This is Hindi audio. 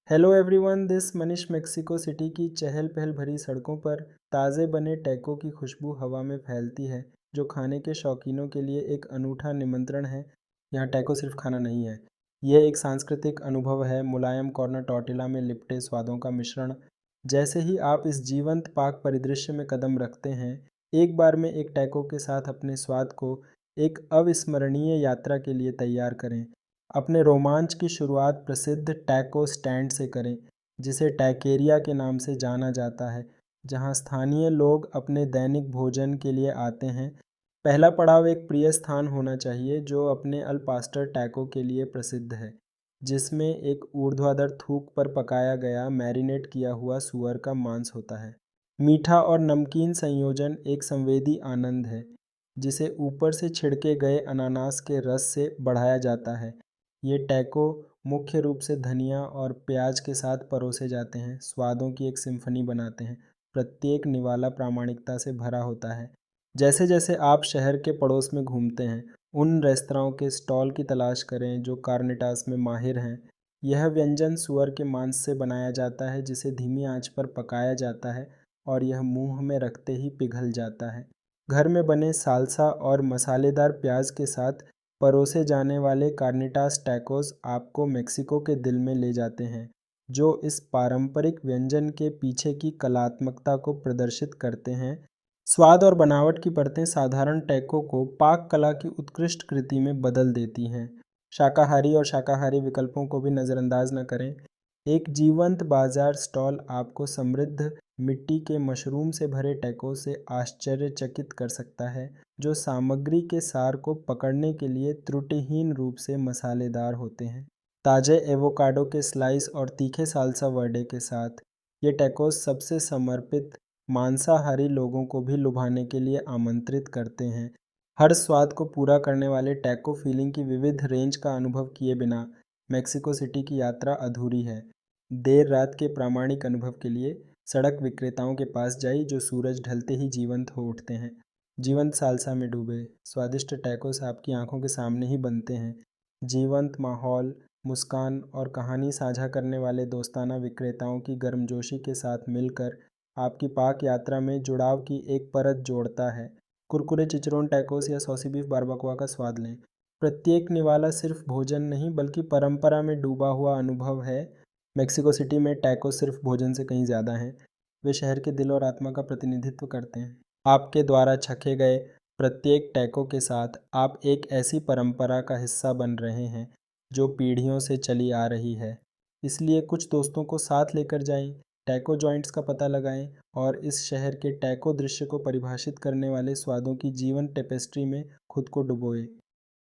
Hello everyone, this Manish Mexico city की चहल पहल भरी सड़कों पर ताज़े बने टैको की खुशबू हवा में फैलती है, जो खाने के शौकीनों के लिए एक अनूठा निमंत्रण है। यहाँ टैको सिर्फ खाना नहीं है, यह एक सांस्कृतिक अनुभव है। मुलायम कॉर्नर टॉर्टिला में लिपटे स्वादों का मिश्रण। जैसे ही आप इस जीवंत पाक परिदृश्य में कदम रखते हैं, एक बार में एक टैको के साथ अपने स्वाद को एक अविस्मरणीय यात्रा के लिए तैयार करें। अपने रोमांच की शुरुआत प्रसिद्ध टैको स्टैंड से करें, जिसे टैकेरिया के नाम से जाना जाता है, जहां स्थानीय लोग अपने दैनिक भोजन के लिए आते हैं। पहला पड़ाव एक प्रिय स्थान होना चाहिए जो अपने अल पास्टर टैको के लिए प्रसिद्ध है, जिसमें एक ऊर्ध्वाधर थूक पर पकाया गया मैरिनेट किया हुआ सूअर का मांस होता है। मीठा और नमकीन संयोजन एक संवेदी आनंद है, जिसे ऊपर से छिड़के गए अनानास के रस से बढ़ाया जाता है। ये टैको मुख्य रूप से धनिया और प्याज के साथ परोसे जाते हैं, स्वादों की एक सिम्फनी बनाते हैं। प्रत्येक निवाला प्रामाणिकता से भरा होता है। जैसे जैसे आप शहर के पड़ोस में घूमते हैं, उन रेस्तरां के स्टॉल की तलाश करें जो कार्निटास में माहिर हैं। यह व्यंजन सुअर के मांस से बनाया जाता है, जिसे धीमी आंच पर पकाया जाता है और यह मुंह में रखते ही पिघल जाता है। घर में बने साल्सा और मसालेदार प्याज के साथ परोसे जाने वाले कार्निटास टैकोस आपको मेक्सिको के दिल में ले जाते हैं, जो इस पारंपरिक व्यंजन के पीछे की कलात्मकता को प्रदर्शित करते हैं। स्वाद और बनावट की परतें साधारण टैको को पाक कला की उत्कृष्ट कृति में बदल देती हैं। शाकाहारी और शाकाहारी विकल्पों को भी नज़रअंदाज न करें। एक जीवंत बाजार स्टॉल आपको समृद्ध मिट्टी के मशरूम से भरे टैको से आश्चर्यचकित कर सकता है, जो सामग्री के सार को पकड़ने के लिए त्रुटिहीन रूप से मसालेदार होते हैं। ताज़े एवोकाडो के स्लाइस और तीखे साल्सा वर्डे के साथ ये टैकोस सबसे समर्पित मांसाहारी लोगों को भी लुभाने के लिए आमंत्रित करते हैं। हर स्वाद को पूरा करने वाले टैको फीलिंग की विविध रेंज का अनुभव किए बिना मेक्सिको सिटी की यात्रा अधूरी है। देर रात के प्रामाणिक अनुभव के लिए सड़क विक्रेताओं के पास जाइए, जो सूरज ढलते ही जीवंत हो उठते हैं। जीवंत साल्सा में डूबे स्वादिष्ट टैकोस आपकी आंखों के सामने ही बनते हैं। जीवंत माहौल, मुस्कान और कहानी साझा करने वाले दोस्ताना विक्रेताओं की गर्मजोशी के साथ मिलकर आपकी पाक यात्रा में जुड़ाव की एक परत जोड़ता है। कुरकुरे चिचरोन टैकोस या सॉसी बीफ बारबकवा का स्वाद लें। प्रत्येक निवाला सिर्फ भोजन नहीं बल्कि परंपरा में डूबा हुआ अनुभव है। मेक्सिको सिटी में टैको सिर्फ भोजन से कहीं ज़्यादा हैं। वे शहर के दिल और आत्मा का प्रतिनिधित्व करते हैं। आपके द्वारा छके गए प्रत्येक टैको के साथ आप एक ऐसी परंपरा का हिस्सा बन रहे हैं जो पीढ़ियों से चली आ रही है। इसलिए कुछ दोस्तों को साथ लेकर जाएं, टैको जॉइंट्स का पता लगाएं और इस शहर के टैको दृश्य को परिभाषित करने वाले स्वादों की जीवन टेपेस्ट्री में खुद को डुबोएं।